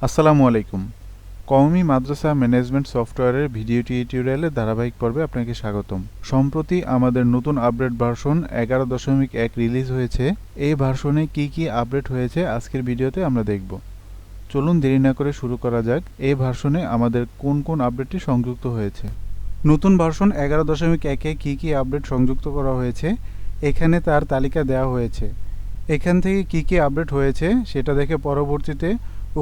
আসসালামু আলাইকুম। কওমি মাদ্রাসা ম্যানেজমেন্ট সফটওয়্যারের ভিডিও টিউটোরিয়ালের ধারাবাহিক পর্বে আপনাকে স্বাগতম। সম্প্রতি আমাদের নতুন আপডেট ভার্সন 11.1 রিলিজ হয়েছে। এই ভার্সনে কি কি আপডেট হয়েছে আজকের ভিডিওতে আমরা দেখব। চলুন দেরি না করে শুরু করা যাক। এই ভার্সনে আমাদের কোন কোন আপডেটটি সংযুক্ত হয়েছে। নতুন ভার্সন 11.1-এ কী কী আপডেট সংযুক্ত করা হয়েছে এখানে তার তালিকা দেওয়া হয়েছে। এখান থেকে কী কী আপডেট হয়েছে সেটা দেখে পরবর্তীতে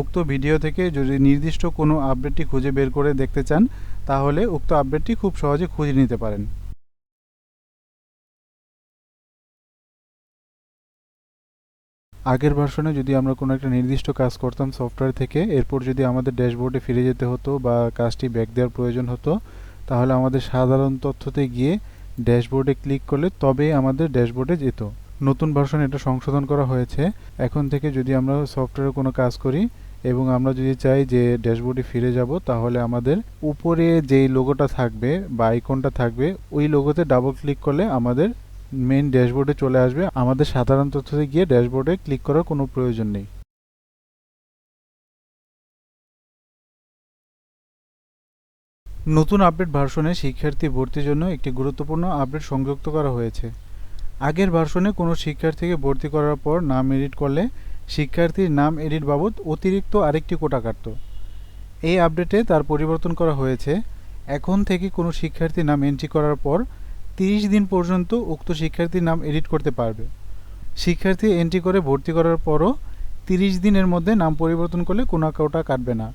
উক্ত ভিডিও থেকে যদি নির্দিষ্ট কোনো আপডেটটি খুঁজে বের করে দেখতে চান তাহলে উক্ত আপডেটটি খুব সহজে খুঁজে নিতে পারেন। আগের ভার্সনে যদি আমরা কোনো একটা নির্দিষ্ট কাজ করতাম সফটওয়্যার থেকে, এরপর যদি আমাদের ড্যাশবোর্ডে ফিরে যেতে হতো বা কাজটি ব্যাক দেওয়ার প্রয়োজন হতো, তাহলে আমাদের সাধারণ তথ্যতে গিয়ে ড্যাশবোর্ডে ক্লিক করলে তবেই আমাদের ড্যাশবোর্ডে যেত। নতুন ভার্সনে এটা সংশোধন করা হয়েছে। এখন থেকে যদি আমরা সফটওয়্যারে কোনো কাজ করি এবং আমরা যদি চাই যে ড্যাশবোর্ডে ফিরে যাব, তাহলে আমাদের উপরে যেই লোগোটা থাকবে বা আইকনটা থাকবে ওই লোগোতে ডাবল ক্লিক করলে আমাদের মেইন ড্যাশবোর্ডে চলে আসবে। আমাদের সাধারণ তথ্যতে গিয়ে ড্যাশবোর্ডে ক্লিক করার কোনো প্রয়োজন নেই। নতুন আপডেট ভার্সনে শিক্ষার্থী ভর্তির জন্য একটি গুরুত্বপূর্ণ আপডেট সংযুক্ত করা হয়েছে। আগের ভার্সনে কোনো শিক্ষার্থীকে ভর্তি করার পর নাম এডিট করলে শিক্ষার্থীর নাম এডিট বাবদ অতিরিক্ত আরেকটি কোটা কাটত। এই আপডেটে তার পরিবর্তন করা হয়েছে। এখন থেকে কোনো শিক্ষার্থীর নাম এন্ট্রি করার পর 30 দিন পর্যন্ত উক্ত শিক্ষার্থীর নাম এডিট করতে পারবে। শিক্ষার্থী এন্ট্রি করে ভর্তি করার পরও 30 দিনের মধ্যে নাম পরিবর্তন করলে কোনো কোটা কাটবে না।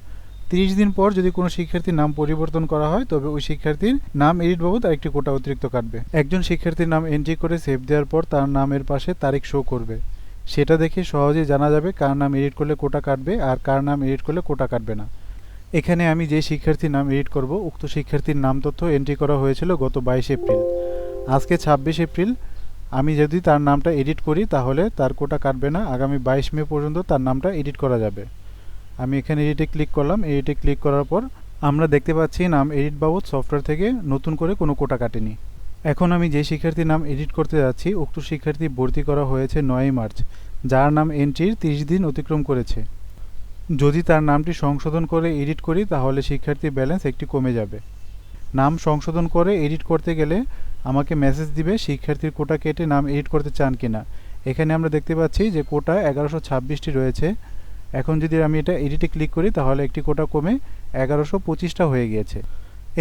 30 দিন পর যদি কোনো শিক্ষার্থীর নাম পরিবর্তন করা হয় তবে ওই শিক্ষার্থীর নাম এডিট বাবদ আরেকটি কোটা অতিরিক্ত কাটবে। একজন শিক্ষার্থীর নাম এন্ট্রি করে সেভ দেওয়ার পর তার নামের পাশে তারিখ শো করবে। সেটা দেখে সহজেই জানা যাবে কার নাম এডিট করলে কোটা কাটবে আর কার নাম এডিট করলে কোটা কাটবে না। এখানে আমি যে শিক্ষার্থীর নাম এডিট করব উক্ত শিক্ষার্থীর নাম তথ্য এন্ট্রি করা হয়েছিল গত 22 এপ্রিল। আজকে 26 এপ্রিল। আমি যদি তার নামটা এডিট করি তাহলে তার কোটা কাটবে না। আগামী 22 মে পর্যন্ত তার নামটা এডিট করা যাবে। আমি এখানে এডিটে ক্লিক করলাম। এডিটে ক্লিক করার পর আমরা দেখতে পাচ্ছি নাম এডিট বাবদ সফটওয়্যার থেকে নতুন করে কোনো কোটা কাটেনি। এখন আমি যে শিক্ষার্থীর নাম এডিট করতে যাচ্ছি উক্ত শিক্ষার্থী ভর্তি করা হয়েছে 9 মার্চ, যার নাম এন্ট্রির 30 দিন অতিক্রম করেছে। যদি তার নামটি সংশোধন করে এডিট করি তাহলে শিক্ষার্থীর ব্যালেন্স একটি কমে যাবে। নাম সংশোধন করে এডিট করতে গেলে আমাকে মেসেজ দিবে শিক্ষার্থীর কোটা কেটে নাম এডিট করতে চান কিনা। এখানে আমরা দেখতে পাচ্ছি যে কোটা 1126টি রয়েছে। এখন যদি আমি এটা এডিটে ক্লিক করি তাহলে একটি কোটা কমে 1125টা হয়ে গিয়েছে।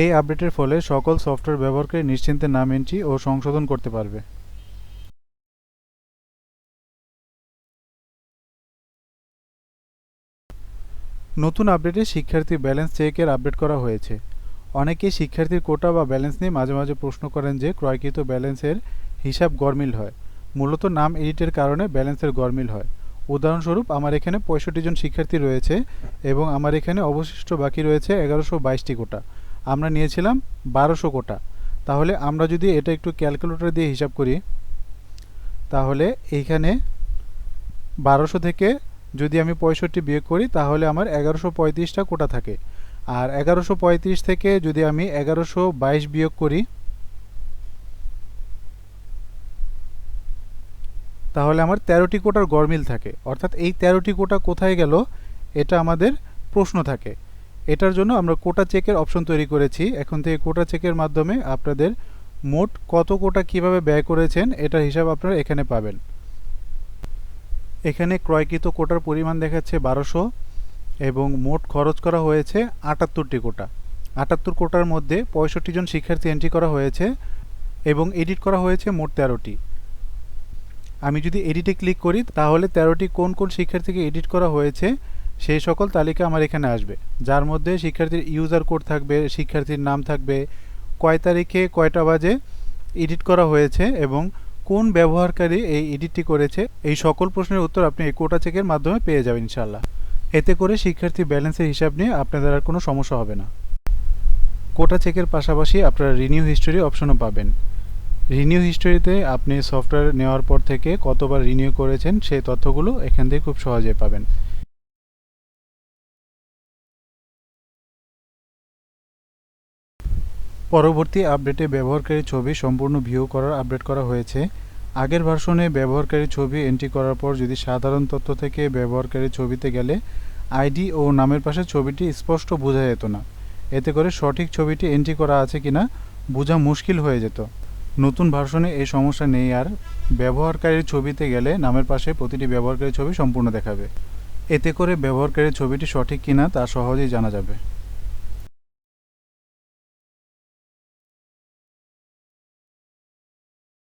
এই আপডেটের ফলে সকল সফটওয়্যার ব্যবহারকারী নিশ্চিন্তে নাম এন্ট্রি ও সংশোধন করতে পারবে। নতুন আপডেটে শিক্ষার্থী ব্যালেন্স চেকের আপডেট করা হয়েছে। অনেকেই শিক্ষার্থীর কোটা বা ব্যালেন্স নিয়ে মাঝে মাঝে প্রশ্ন করেন যে ক্রয়কৃত ব্যালেন্সের হিসাব গরমিল হয়। মূলত নাম এডিটের কারণে ব্যালেন্সের গরমিল হয়। উদাহরণস্বরূপ আমার এখানে 65 জন শিক্ষার্থী রয়েছে এবং আমার এখানে অবশিষ্ট বাকি রয়েছে 1122টি কোটা। আমরা নিয়েছিলাম 1200 কোটা। তাহলে আমরা যদি এটা একটু ক্যালকুলেটর দিয়ে হিসাব করি তাহলে এইখানে 1200 থেকে যদি আমি 65 বিয়োগ করি তাহলে আমার 1135টা কোটা থাকে। আর 1135 থেকে যদি আমি 1122 বিয়োগ করি তাহলে আমার 13টি কোটার গরমিল থাকে। অর্থাৎ এই 13টি কোটা কোথায় গেল এটা আমাদের প্রশ্ন থাকে। এটার জন্য আমরা কোটা চেকের অপশন তৈরি করেছি। এখন থেকে কোটা চেকের মাধ্যমে আপনাদের মোট কত কোটা কিভাবে ব্যয় করেছেন এটার হিসাব আপনারা এখানে পাবেন। এখানে ক্রয়কৃত কোটার পরিমাণ দেখাচ্ছে 1200 এবং মোট খরচ করা হয়েছে 78টি কোটা। 78 কোটার মধ্যে 65 জন শিক্ষার্থী এন্ট্রি করা হয়েছে এবং এডিট করা হয়েছে মোট 13টি। আমি যদি এডিটে ক্লিক করি তাহলে 13টি কোন কোন শিক্ষার্থীকে এডিট করা হয়েছে সেই সকল তালিকা আমার এখানে আসবে, যার মধ্যে শিক্ষার্থীর ইউজার কোড থাকবে, শিক্ষার্থীর নাম থাকবে, কয় তারিখে কয়টা বাজে এডিট করা হয়েছে এবং কোন ব্যবহারকারী এই এডিটটি করেছে। এই সকল প্রশ্নের উত্তর আপনি এই কোটা চেকের মাধ্যমে পেয়ে যাবেন ইনশাআল্লাহ। এতে করে শিক্ষার্থী ব্যালেন্সের হিসাব নিয়ে আপনাদের আর কোনো সমস্যা হবে না। কোটা চেকের পাশাপাশি আপনারা রিনিউ হিস্টোরি অপশনও পাবেন। রিনিউ হিস্টোরিতে আপনি সফটওয়্যার নেওয়ার পর থেকে কতবার রিনিউ করেছেন সেই তথ্যগুলো এখান থেকে খুব সহজে পাবেন। পরবর্তী আপডেটে ব্যবহারকারী ছবি সম্পূর্ণ ভিউ করার আপডেট করা হয়েছে। আগের ভার্সনে ব্যবহারকারী ছবি এন্ট্রি করার পর যদি সাধারণ তথ্য থেকে ব্যবহারকারী ছবিতে গেলে আইডি ও নামের পাশে ছবিটি স্পষ্ট বোঝা যেত না। এতে করে সঠিক ছবিটি এন্ট্রি করা আছে কিনা বোঝা মুশকিল হয়ে যেত। নতুন ভার্সনে এই সমস্যা নেই আর। ব্যবহারকারীর ছবিতে গেলে নামের পাশে প্রতিটি ব্যবহারকারীর ছবি সম্পূর্ণ দেখাবে। এতে করে ব্যবহারকারীর ছবিটি সঠিক কিনা তা সহজেই জানা যাবে।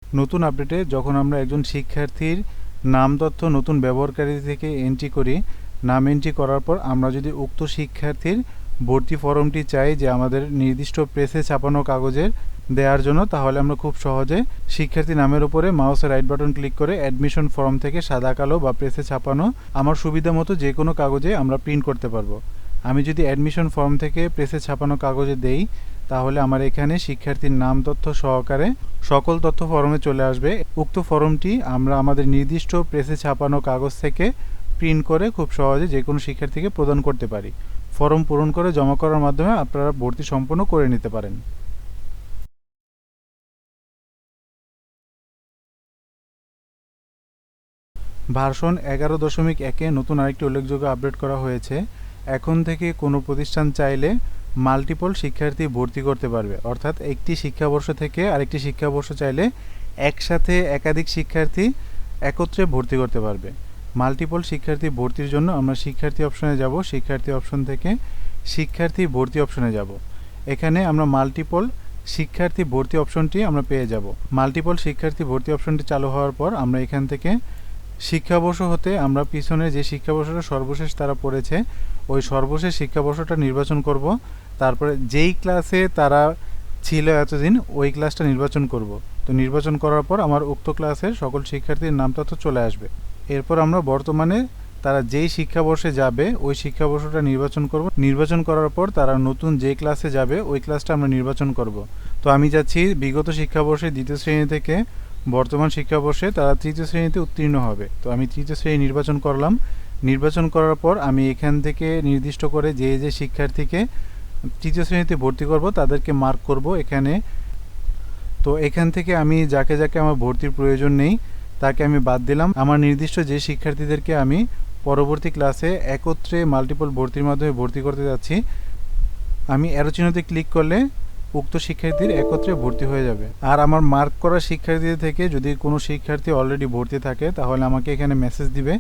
নতুন আপডেটে যখন আমরা একজন শিক্ষার্থীর নাম তথ্য নতুন ব্যবহারকারী থেকে এন্ট্রি করি, নাম এন্ট্রি করার পর আমরা যদি উক্ত শিক্ষার্থীর ভর্তি ফর্মটি চাই যে আমাদের নির্দিষ্ট প্রেসে ছাপানো কাগজের দেওয়ার জন্য, তাহলে আমরা খুব সহজে শিক্ষার্থী নামের উপরে মাউসের রাইট বাটন ক্লিক করে অ্যাডমিশন ফর্ম থেকে সাদা কালো বা প্রেসে ছাপানো আমার সুবিধা মতো যে কোনো কাগজে আমরা প্রিন্ট করতে পারবো। আমি যদি অ্যাডমিশন ফর্ম থেকে প্রেসে ছাপানো কাগজে দেই, তাহলে আমার এখানে শিক্ষার্থীর নাম তথ্য সহকারে সকল তথ্য ফর্মে চলে আসবে। উক্ত ফর্মটি আমরা আমাদের নির্দিষ্ট প্রেসে ছাপানো কাগজ থেকে প্রিন্ট করে খুব সহজে যে কোনো শিক্ষার্থীকে প্রদান করতে পারি। ফর্ম পূরণ করে জমা করার মাধ্যমে আপনারা ভর্তি সম্পন্ন করে নিতে পারেন। ভার্সন 11.1-এ নতুন আরেকটি উল্লেখযোগ্য আপডেট করা হয়েছে। এখন থেকে কোনো প্রতিষ্ঠান চাইলে মাল্টিপল শিক্ষার্থী ভর্তি করতে পারবে, অর্থাৎ একটি শিক্ষাবর্ষ থেকে আরেকটি শিক্ষাবর্ষ চাইলে একসাথে একাধিক শিক্ষার্থী একত্রে ভর্তি করতে পারবে। মাল্টিপল শিক্ষার্থী ভর্তির জন্য আমরা শিক্ষার্থী অপশনে যাব, শিক্ষার্থী অপশন থেকে শিক্ষার্থী ভর্তি অপশনে যাব। এখানে আমরা মাল্টিপল শিক্ষার্থী ভর্তি অপশনটি আমরা পেয়ে যাব। মাল্টিপল শিক্ষার্থী ভর্তি অপশনটি চালু হওয়ার পর আমরা এখান থেকে শিক্ষাবর্ষ হতে আমরা পিছনে যে শিক্ষাবর্ষটা সর্বশেষ তারা পড়েছে ওই সর্বশেষ শিক্ষাবর্ষটা নির্বাচন করব। তারপরে যেই ক্লাসে তারা ছিল এতদিন ওই ক্লাসটা নির্বাচন করব। তো নির্বাচন করার পর আমার উক্ত ক্লাসের সকল শিক্ষার্থীর নাম তথ্য চলে আসবে। এরপর আমরা বর্তমানে তারা যেই শিক্ষাবর্ষে যাবে ওই শিক্ষাবর্ষটা নির্বাচন করব। নির্বাচন করার পর তারা নতুন যে ক্লাসে যাবে ওই ক্লাসটা আমরা নির্বাচন করব। তো আমি যাচ্ছি বিগত শিক্ষাবর্ষে দ্বিতীয় শ্রেণী থেকে বর্তমান শিক্ষাবর্ষে তারা তৃতীয় শ্রেণীতে উত্তীর্ণ হবে। তো আমি তৃতীয় শ্রেণী নির্বাচন করলাম। নির্বাচন করার পর আমি এখান থেকে নির্দিষ্ট করে যে যে শিক্ষার্থীকে তৃতীয় শ্রেণীতে ভর্তি করব তাদেরকে মার্ক করব এখানে। তো এখান থেকে আমি যাকে যাকে আমার ভর্তির প্রয়োজন নেই তাকে আমি বাদ দিলাম। আমার নির্দিষ্ট যে শিক্ষার্থীদেরকে আমি পরবর্তী ক্লাসে একত্রে মাল্টিপল ভর্তির মাধ্যমে ভর্তি করতে যাচ্ছি, আমি অ্যারো চিহ্নতে ক্লিক করলে উক্ত শিক্ষার্থীর একত্রে ভর্তি হয়ে যাবে। আর আমার মার্ক করা শিক্ষার্থীদের থেকে যদি কোনো শিক্ষার্থী অলরেডি ভর্তি থাকে তাহলে আমাকে এখানে মেসেজ দিবে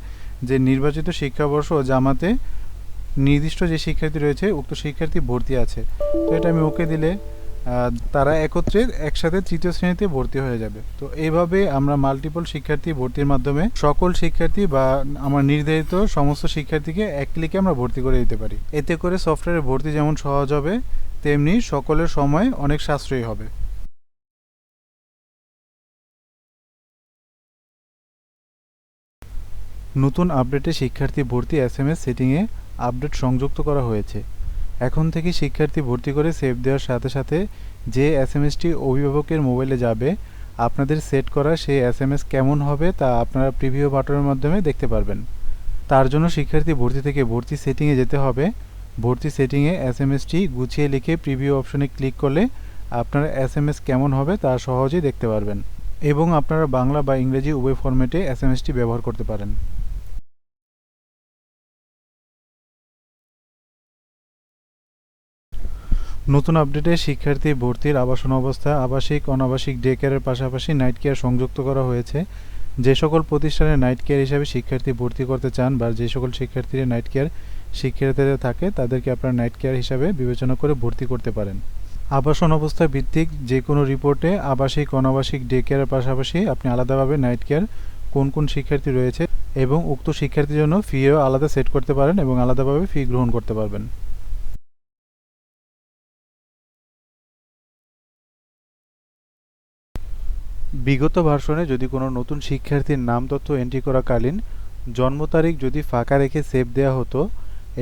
যে নির্বাচিত শিক্ষাবর্ষ ও জামাতে নির্দিষ্ট যে শিক্ষার্থী রয়েছে উক্ত শিক্ষার্থী ভর্তি আছে। তো এটা আমি ওকে দিলে তারা একত্রে একসাথে তৃতীয় শ্রেণীতে ভর্তি হয়ে যাবে। তো এইভাবে আমরা মাল্টিপল শিক্ষার্থী ভর্তির মাধ্যমে সকল শিক্ষার্থী বা আমার নির্ধারিত সমস্ত শিক্ষার্থীকে এক ক্লিকে আমরা ভর্তি করে দিতে পারি। এতে করে সফটওয়্যারে ভর্তি যেমন সহজ হবে তেমনি সকলের সময় অনেক সাশ্রয়ী হবে। নতুন আপডেটে শিক্ষার্থী ভর্তি এসএমএস সেটিংয়ে আপডেট সংযুক্ত করা হয়েছে। এখন থেকে শিক্ষার্থী ভর্তি করে সেভ দেওয়ার সাথে সাথে যে এসএমএসটি অভিভাবকের মোবাইলে যাবে আপনাদের সেট করা সেই এসএমএস কেমন হবে তা আপনারা প্রিভিউ বাটনের মাধ্যমে দেখতে পারবেন। তার জন্য শিক্ষার্থী ভর্তি থেকে ভর্তি সেটিংয়ে যেতে হবে। ভর্তি সেটিংয়ে এসএমএসটি গুছিয়ে লিখে প্রিভিউ অপশনে ক্লিক করলে আপনারা এসএমএস কেমন হবে তা সহজেই দেখতে পারবেন এবং আপনারা বাংলা বা ইংরেজি উভয় ফরম্যাটে এসএমএসটি ব্যবহার করতে পারেন। নতুন আপডেটে শিক্ষার্থী ভর্তির আবাসন অবস্থা আবাসিক অনাবাসিক ডে কেয়ারের পাশাপাশি নাইট কেয়ার সংযুক্ত করা হয়েছে। যে সকল প্রতিষ্ঠানে নাইট কেয়ার হিসাবে শিক্ষার্থী ভর্তি করতে চান বা যে সকল শিক্ষার্থীরা নাইট কেয়ার শিক্ষার্থীদের থাকে তাদেরকে আপনারা নাইট কেয়ার হিসাবে বিবেচনা করে ভর্তি করতে পারেন। আবাসন অবস্থা ভিত্তিক যে কোনো রিপোর্টে আবাসিক অনাবাসিক ডে কেয়ারের পাশাপাশি আপনি আলাদাভাবে নাইট কেয়ার কোন কোন শিক্ষার্থী রয়েছে এবং উক্ত শিক্ষার্থীর জন্য ফিও আলাদা সেট করতে পারেন এবং আলাদাভাবে ফি গ্রহণ করতে পারবেন। বিগত ভার্সনে যদি কোনো নতুন শিক্ষার্থীর নাম তথ্য এন্ট্রি করাকালীন জন্ম তারিখ যদি ফাঁকা রেখে সেভ দেওয়া হতো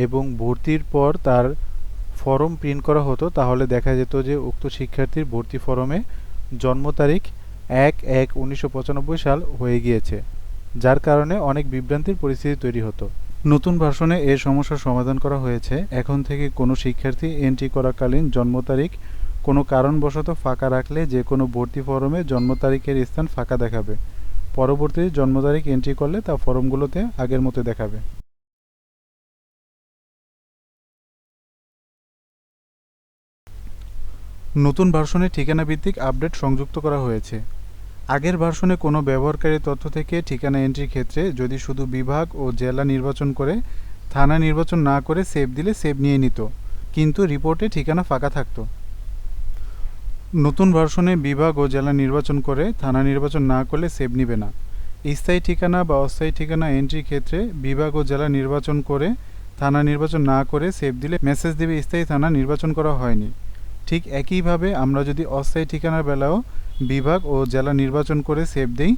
এবং ভর্তির পর তার ফর্ম প্রিন্ট করা হতো তাহলে দেখা যেত যে উক্ত শিক্ষার্থীর ভর্তি ফর্মে জন্ম তারিখ 1/1/1995 সাল হয়ে গিয়েছে, যার কারণে অনেক বিভ্রান্তির পরিস্থিতি তৈরি হতো। নতুন ভার্সনে এর সমস্যার সমাধান করা হয়েছে। এখন থেকে কোনো শিক্ষার্থী এন্ট্রি করাকালীন জন্ম তারিখ কোনো কারণবশত ফাঁকা রাখলে যে কোনো ভর্তি ফরমে জন্ম তারিখের স্থান ফাঁকা দেখাবে। পরবর্তীতে জন্ম তারিখ এন্ট্রি করলে তা ফরমগুলোতে আগের মতো দেখাবে। নতুন ভার্সনে ঠিকানা ভিত্তিক আপডেট সংযুক্ত করা হয়েছে। আগের ভার্সনে কোনো ব্যবহারকারী তথ্য থেকে ঠিকানা এন্ট্রির ক্ষেত্রে যদি শুধু বিভাগ ও জেলা নির্বাচন করে থানা নির্বাচন না করে সেভ দিলে সেভ নিয়ে নিত, কিন্তু রিপোর্টে ঠিকানা ফাঁকা থাকতো। নতুন ভার্সনে বিভাগ ও জেলা নির্বাচন করে থানা নির্বাচন না করলে সেভ নিবে না। স্থায়ী ঠিকানা বা অস্থায়ী ঠিকানা এন্ট্রির ক্ষেত্রে বিভাগ ও জেলা নির্বাচন করে থানা নির্বাচন না করে সেভ দিলে মেসেজ দেবে স্থায়ী থানা নির্বাচন করা হয়নি। ঠিক একইভাবে আমরা যদি অস্থায়ী ঠিকানার বেলাও বিভাগ ও জেলা নির্বাচন করে সেভ দিই,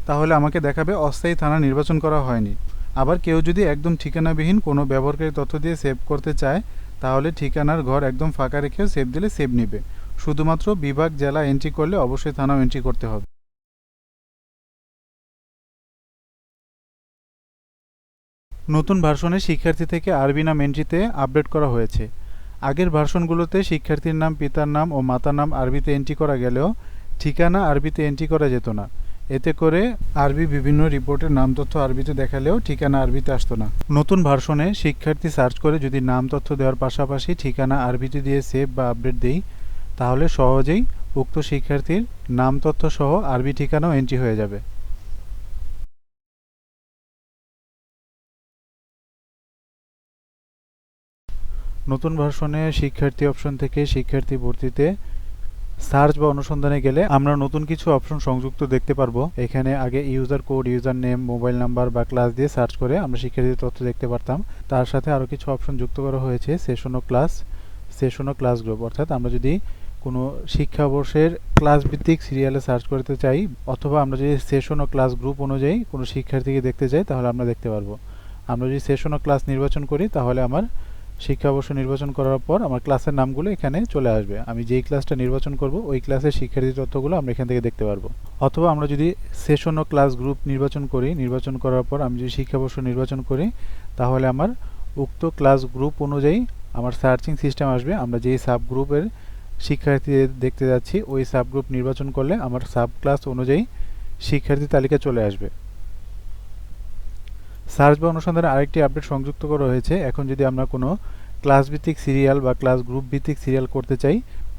তাহলে আমাকে দেখাবে অস্থায়ী থানা নির্বাচন করা হয়নি। আবার কেউ যদি একদম ঠিকানাবিহীন কোনো ব্যবহারকারী তথ্য দিয়ে সেভ করতে চায়, তাহলে ঠিকানার ঘর একদম ফাঁকা রেখেও সেভ দিলে সেভ নিবে। শুধুমাত্র বিভাগ জেলা এন্ট্রি করলে অবশ্যই থানাও এন্ট্রি করতে হবে। নতুন ভার্সনে শিক্ষার্থী থেকে আরবি নাম এন্ট্রিতে আপডেট করা হয়েছে। আগের ভার্সনগুলোতে শিক্ষার্থীর নাম, পিতার নাম ও মাতার নাম আরবিতে এন্ট্রি করা গেলেও ঠিকানা আরবিতে এন্ট্রি করা যেত না। এতে করে আরবি বিভিন্ন রিপোর্টের নাম তথ্য আরবিতে দেখালেও ঠিকানা আরবিতে আসতো না। নতুন ভার্সনে শিক্ষার্থী সার্চ করে যদি নাম তথ্য দেওয়ার পাশাপাশি ঠিকানা আরবিতে দিয়ে সেভ বা আপডেট দেই, তাহলে সহজেই উক্ত শিক্ষার্থীর নাম তথ্য সহ আরবি ঠিকানাও এন্ট্রি হয়ে যাবে। নতুন ভার্সনে শিক্ষার্থী অপশন থেকে শিক্ষার্থী ভর্তিতে সার্চ বা অনুসন্ধানে গেলে আমরা নতুন কিছু অপশন সংযুক্ত দেখতে পারবো। এখানে আগে user code, user name, mobile number বা ক্লাস দিয়ে সার্চ করে আমরা শিক্ষার্থীর তথ্য দেখতে পারতাম। তার সাথে আরও কিছু অপশন যুক্ত করা হয়েছে, সেশন ও ক্লাস, সেশন ও ক্লাস গ্রুপ। অর্থাৎ আমরা যদি কোনো শিক্ষাবর্ষের ক্লাস ভিত্তিক সিরিয়ালে সার্চ করতে চাই, অথবা আমরা যদি সেশন ও ক্লাস গ্রুপ অনুযায়ী কোনো শিক্ষার্থীকে দেখতে চাই, তাহলে আমরা দেখতে পারবো। আমরা যদি সেশন ও ক্লাস নির্বাচন করি, তাহলে আমার শিক্ষাবর্ষ নির্বাচন করার পর আমার ক্লাসের নামগুলো এখানে চলে আসবে। আমি যেই ক্লাসটা নির্বাচন করব ওই ক্লাসের শিক্ষার্থী তথ্যগুলো আমরা এখান থেকে দেখতে পারবো। অথবা আমরা যদি সেশন ও ক্লাস গ্রুপ নির্বাচন করি, নির্বাচন করার পর আমি যদি শিক্ষাবর্ষ নির্বাচন করি, তাহলে আমার উক্ত ক্লাস গ্রুপ অনুযায়ী আমার সার্চিং সিস্টেম আসবে। আমরা যেই সাব গ্রুপের শিক্ষার্থী দেখতে যাচ্ছি ওই সাব গ্রুপ নির্বাচন করলে আমার সাব ক্লাস অনুযায়ী শিক্ষার্থী তালিকা চলে আসবে। সার্চ বা অনুসন্ধানে আরেকটি আপডেট সংযুক্ত করা হয়েছে। এখন যদি আমরা কোনো ক্লাস ভিত্তিক সিরিয়াল বা ক্লাস গ্রুপ ভিত্তিক সিরিয়াল করতে চাই,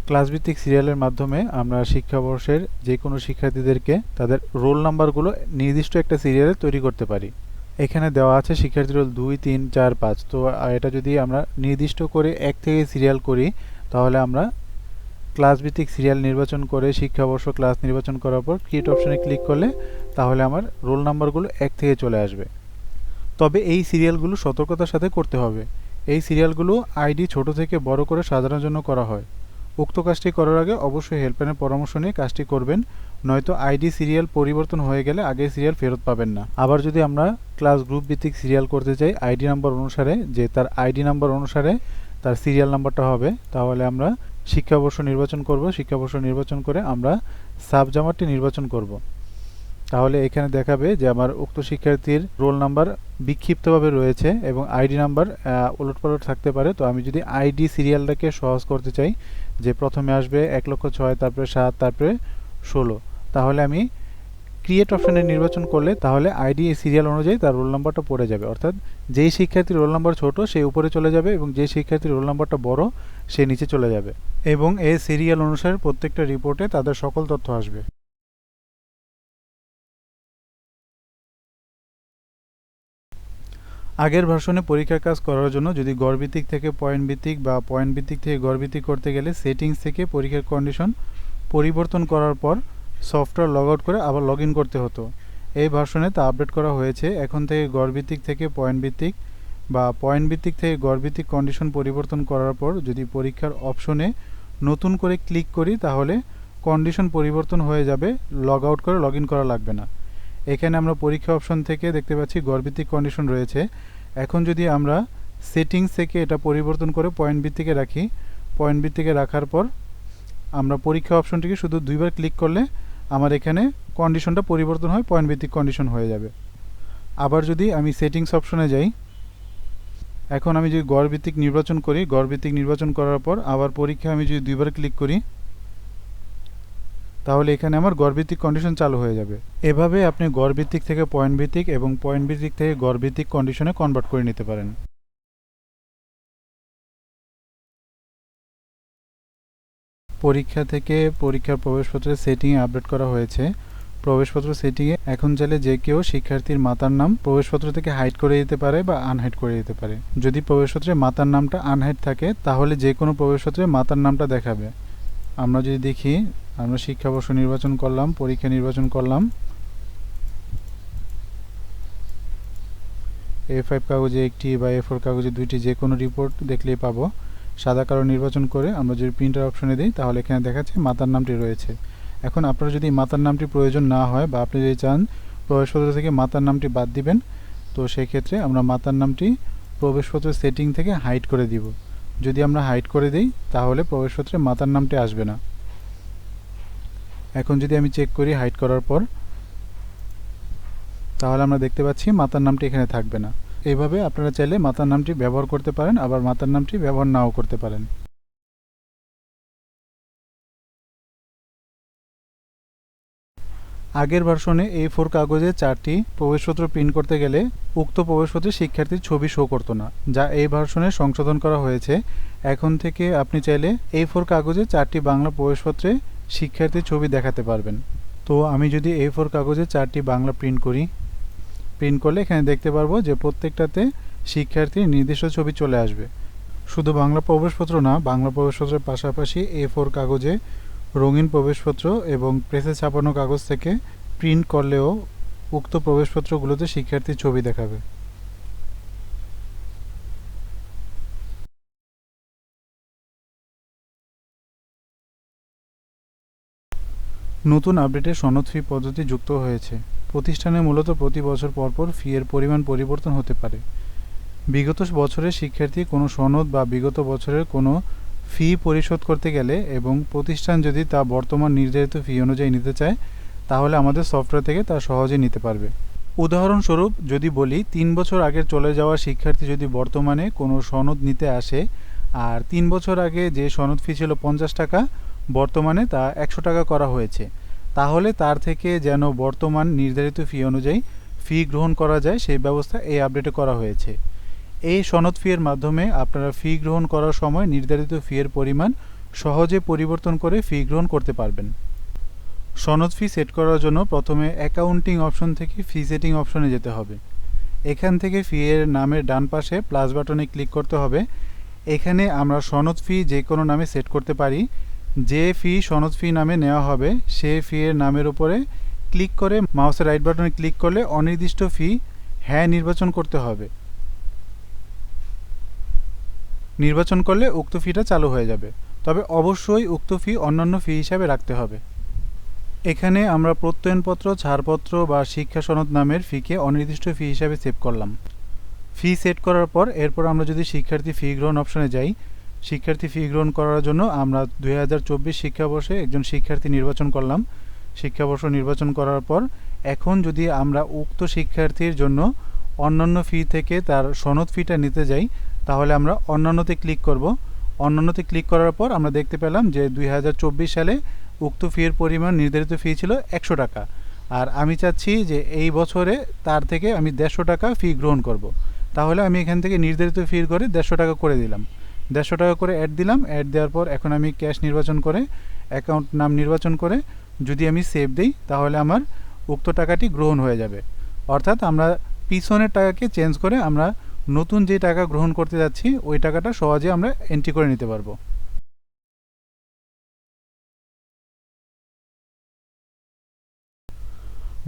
ক্লাস ভিত্তিক সিরিয়ালের মাধ্যমে আমরা শিক্ষাবর্ষের যে কোনো শিক্ষার্থীদেরকে তাদের রোল নাম্বারগুলো নির্দিষ্ট একটা সিরিয়ালে তৈরি করতে পারি। এখানে দেওয়া আছে শিক্ষার্থী রোল 2, 3, 4, 5। তো এটা যদি আমরা নির্দিষ্ট করে 1 থেকে সিরিয়াল করি, তাহলে আমরা ক্লাস ভিত্তিক সিরিয়াল নির্বাচন করে শিক্ষাবর্ষ ক্লাস নির্বাচন করার পর ক্রিয়েট অপশনে ক্লিক করলে তাহলে আমার রোল নাম্বারগুলো 1 থেকে চলে আসবে। তবে এই সিরিয়ালগুলো সতর্কতার সাথে করতে হবে। এই সিরিয়ালগুলো আইডি ছোট থেকে বড় করে সাজানোর জন্য করা হয়। উক্ত কাজটি করার আগে অবশ্যই হেল্পলাইনের পরামর্শ নিয়ে কাজটি করবেন, নয়তো আইডি সিরিয়াল পরিবর্তন হয়ে গেলে আগের সিরিয়াল ফেরত পাবেন না। আবার যদি আমরা ক্লাস গ্রুপ ভিত্তিক সিরিয়াল করতে চাই আইডি নাম্বার অনুসারে, যে তার আইডি নাম্বার অনুসারে তার সিরিয়াল নাম্বারটা হবে, তাহলে আমরা শিক্ষাবর্ষ নির্বাচন করব। শিক্ষাবর্ষ নির্বাচন করে আমরা সাবজামারটি নির্বাচন করব। তাহলে এখানে দেখাবে যে আমার উক্ত শিক্ষার্থীর রোল নাম্বার বিক্ষিপ্তভাবে রয়েছে এবং আইডি নাম্বার ওলটপালট থাকতে পারে। তো আমি যদি আইডি সিরিয়ালটাকে সহজ করতে চাই, যে প্রথমে আসবে 1,06,000, তারপরে 7, তারপরে 16, তাহলে আমি ক্রিয়েট অপশানে নির্বাচন করলে তাহলে আইডি সিরিয়াল অনুযায়ী তার রোল নাম্বারটা পড়ে যাবে। অর্থাৎ যেই শিক্ষার্থীর রোল নাম্বার ছোট সে উপরে চলে যাবে এবং যে শিক্ষার্থীর রোল নাম্বারটা বড় সে নিচে চলে যাবে, এবং এই সিরিয়াল অনুসারে প্রত্যেকটা রিপোর্টে তাদের সকল তথ্য আসবে। আগের ভার্সনে পরীক্ষার কাজ করার জন্য যদি গড়ভিত্তিক থেকে পয়েন্ট ভিত্তিক বা পয়েন্ট ভিত্তিক থেকে গড়ভিত্তিক করতে গেলে সেটিংস থেকে পরীক্ষার কন্ডিশন পরিবর্তন করার পর সফটওয়্যার লগ আউট করে আবার লগ ইন করতে হতো। এই ভার্সনে তা আপডেট করা হয়েছে। এখন থেকে গড়ভিত্তিক থেকে পয়েন্ট ভিত্তিক বা পয়েন্ট ভিত্তিক থেকে গড়ভিত্তিক কন্ডিশন পরিবর্তন করার পর যদি পরীক্ষার অপশনে নতুন করে ক্লিক করি, তাহলে কন্ডিশন পরিবর্তন হয়ে যাবে, লগ আউট করে লগ ইন করা লাগবে না। এখানে আমরা পরীক্ষা অপশন থেকে দেখতে পাচ্ছি গড়ভিত্তিক কন্ডিশন রয়েছে। এখন যদি আমরা সেটিংস থেকে এটা পরিবর্তন করে পয়েন্ট ভিত্তিকে রাখি, পয়েন্ট ভিত্তিকে রাখার পর আমরা পরীক্ষা অপশনটিকে শুধু 2বার ক্লিক করলে আমার এখানে কন্ডিশনটা পরিবর্তন হয়, পয়েন্ট ভিত্তিক কন্ডিশন হয়ে যাবে। আবার যদি আমি সেটিংস অপশনে যাই, এখন আমি যদি গড়ভিত্তিক নির্বাচন করি, গড়ভিত্তিক নির্বাচন করার পর আবার পরীক্ষা আমি যদি 2বার ক্লিক করি, তাহলে এখানে আমার গড়ভিত্তিক কন্ডিশন চালু হয়ে যাবে। এভাবে আপনি গড়ভিত্তিক থেকে পয়েন্ট ভিত্তিক এবং পয়েন্ট ভিত্তিক থেকে গড়ভিত্তিক কন্ডিশনে কনভার্ট করে নিতে পারেন। পরীক্ষা থেকে পরীক্ষার প্রবেশপত্রের সেটিংয়ে আপডেট করা হয়েছে। প্রবেশপত্র সেটিংয়ে এখন চাইলে যে কেউ শিক্ষার্থীর মাতার নাম প্রবেশপত্র থেকে হাইড করে দিতে পারে বা আনহাইড করে দিতে পারে। যদি প্রবেশপত্রে মাতার নামটা আনহাইড থাকে তাহলে যে কোনো প্রবেশপত্রে মাতার নামটা দেখাবে। আমরা যদি দেখি, আমরা শিক্ষাবর্ষ নির্বাচন করলাম, পরীক্ষা নির্বাচন করলাম, A5 কাগজে একটি বা A4 কাগজে দুইটি যে কোনো রিপোর্ট দেখলেই পাবো। সাদা কালো নির্বাচন করে আমরা যদি প্রিন্টার অপশনে দিই তাহলে এখানে দেখাচ্ছে মাতার নামটি রয়েছে। এখন আপনার যদি মাতার নামটি প্রয়োজন না হয় বা আপনি যদি চান প্রবেশপত্র থেকে মাতার নামটি বাদ দিবেন, তো সেক্ষেত্রে আমরা মাতার নামটি প্রবেশপত্রের সেটিং থেকে হাইড করে দিব। যদি আমরা হাইড করে দিই তাহলে প্রবেশপত্রে মাতার নামটি আসবে না। এখন যদি আমি চেক করি হাইড করার পর, তাহলে আমরা দেখতে পাচ্ছি মাতার নামটি এখানে থাকবে না। এইভাবে আপনারা চাইলে মাতার নামটি ব্যবহার করতে পারেন, আবার মাতার নামটি ব্যবহার নাও করতে পারেন। আগের ভার্সনে A4 কাগজে 4টি প্রবেশপত্র প্রিন্ট করতে গেলে উক্ত প্রবেশপত্রে শিক্ষার্থীর ছবি শো করতো না, যা এই ভার্সনে সংশোধন করা হয়েছে। এখন থেকে আপনি চাইলে A4 কাগজে 4টি বাংলা প্রবেশপত্রে শিক্ষার্থীর ছবি দেখাতে পারবেন। তো আমি যদি A4 কাগজে 4টি বাংলা প্রিন্ট করি, প্রিন্ট করলে এখানে দেখতে পারবো যে প্রত্যেকটাতে শিক্ষার্থীর নির্দিষ্ট ছবি চলে আসবে। শুধু বাংলা প্রবেশপত্র না, বাংলা প্রবেশপত্রের পাশাপাশি A4 কাগজে রঙিন প্রবেশপত্র এবং প্রেসে ছাপানো কাগজ থেকে প্রিন্ট করলেও উক্ত প্রবেশপত্রগুলোতে শিক্ষার্থীর ছবি দেখাবে। নতুন আপডেটে সনদ ফি পদ্ধতি যুক্ত হয়েছে। প্রতিষ্ঠানে মূলত প্রতি বছর পরপর ফি এর পরিমাণ পরিবর্তন হতে পারে। বিগত বছরের শিক্ষার্থী কোনো সনদ বা বিগত বছরের কোনো ফি পরিশোধ করতে গেলে এবং প্রতিষ্ঠান যদি তা বর্তমান নির্ধারিত ফি অনুযায়ী নিতে চায় তাহলে আমাদের সফটওয়্যার থেকে তা সহজেই নিতে পারবে। উদাহরণস্বরূপ যদি বলি, 3 বছর আগের চলে যাওয়া শিক্ষার্থী যদি বর্তমানে কোনো সনদ নিতে আসে আর 3 বছর আগে যে সনদ ফি ছিল 50 টাকা, বর্তমানে তা 100 টাকা করা হয়েছে, তাহলে তার থেকে যেন বর্তমান নির্ধারিত ফি অনুযায়ী ফি গ্রহণ করা যায় সেই ব্যবস্থা এই আপডেটে করা হয়েছে। এই সনদ ফি এর মাধ্যমে আপনারা ফি গ্রহণ করার সময় নির্ধারিত ফি এর পরিমাণ সহজে পরিবর্তন করে ফি গ্রহণ করতে পারবেন। সনদ ফি সেট করার জন্য প্রথমে অ্যাকাউন্টিং অপশন থেকে ফি সেটিং অপশনে যেতে হবে। এখান থেকে ফি এর নামের ডান পাশে প্লাস বাটনে ক্লিক করতে হবে। এখানে আমরা সনদ ফি যে কোনো নামে সেট করতে পারি। যে ফি সনদ ফি নামে নেওয়া হবে সে ফি এর নামের উপরে ক্লিক করে মাউসের রাইট বাটনে ক্লিক করলে অনির্দিষ্ট ফি হ্যাঁ নির্বাচন করতে হবে। নির্বাচন করলে উক্ত ফিটা চালু হয়ে যাবে, তবে অবশ্যই উক্ত ফি অন্যান্য ফি হিসাবে রাখতে হবে। এখানে আমরা প্রত্যয়নপত্র, ছাড়পত্র বা শিক্ষা সনদ নামের ফিকে অনির্দিষ্ট ফি হিসাবে সেভ করলাম। ফি সেট করার পর এরপর আমরা যদি শিক্ষার্থী ফি গ্রহণ অপশনে যাই, শিক্ষার্থী ফি গ্রহণ করার জন্য আমরা 2024 শিক্ষাবর্ষে একজন শিক্ষার্থী নির্বাচন করলাম। শিক্ষাবর্ষ নির্বাচন করার পর এখন যদি আমরা উক্ত শিক্ষার্থীর জন্য অন্যান্য ফি থেকে তার সনদ ফিটা নিতে যাই তাহলে আমরা অন্যান্যতে ক্লিক করব। অন্যান্যতে ক্লিক করার পর আমরা দেখতে পেলাম যে 2024 সালে উক্ত ফি এর পরিমাণ নির্ধারিত ফি ছিল 100 টাকা, আর আমি চাচ্ছি যে এই বছরে তার থেকে আমি 150 টাকা ফি গ্রহণ করব। তাহলে আমি এখান থেকে নির্ধারিত ফির করে 150 টাকা করে দিলাম। 150 টাকা করে অ্যাড দিলাম। অ্যাড দেওয়ার পর এখন আমি ক্যাশ নির্বাচন করে অ্যাকাউন্ট নাম নির্বাচন করে যদি আমি সেভ দিই তাহলে আমার উক্ত টাকাটি গ্রহণ হয়ে যাবে। অর্থাৎ আমরা পিছনের টাকাকে চেঞ্জ করে আমরা নতুন যে টাকা গ্রহণ করতে যাচ্ছি ওই টাকাটা সহজে আমরা এন্ট্রি করে নিতে পারবো।